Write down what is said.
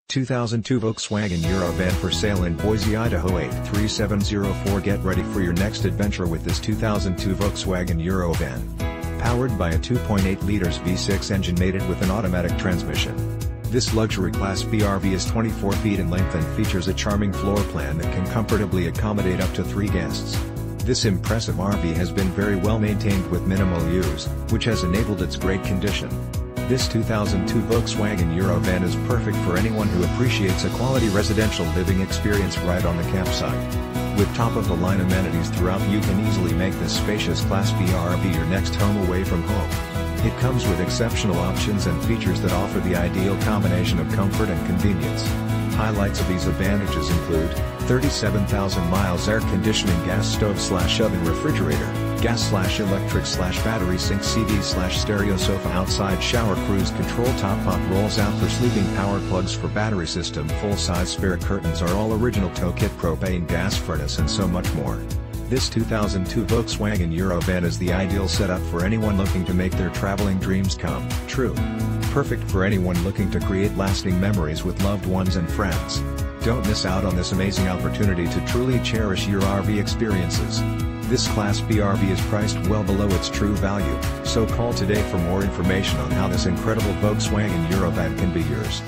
2002 Volkswagen Eurovan for sale in Boise, Idaho 83704. Get ready for your next adventure with this 2002 Volkswagen Eurovan. Powered by a 2.8 liters V6 engine mated with an automatic transmission. This luxury class B RV is 24 feet in length and features a charming floor plan that can comfortably accommodate up to 3 guests. This impressive RV has been very well maintained with minimal use, which has enabled its great condition. This 2002 Volkswagen Eurovan is perfect for anyone who appreciates a quality residential living experience right on the campsite. With top-of-the-line amenities throughout, you can easily make this spacious Class B RV your next home away from home. It comes with exceptional options and features that offer the ideal combination of comfort and convenience. Highlights of these advantages include 37,000 miles air conditioning gas stove / oven refrigerator, gas / electric / battery SinkCD / StereoSofaOutside ShowerCruise ControlTop pop rolls out for SleepingPower plugs for battery system full-size SpareCurtains are all OriginalTow kit propane gas furnace and so much more. This 2002 Volkswagen Eurovan is the ideal setup for anyone looking to make their traveling dreams come true. Perfect for anyone looking to create lasting memories with loved ones and friends. Don't miss out on this amazing opportunity to truly cherish your RV experiences. This Class B RV is priced well below its true value, so call today for more information on how this incredible Volkswagen Eurovan can be yours.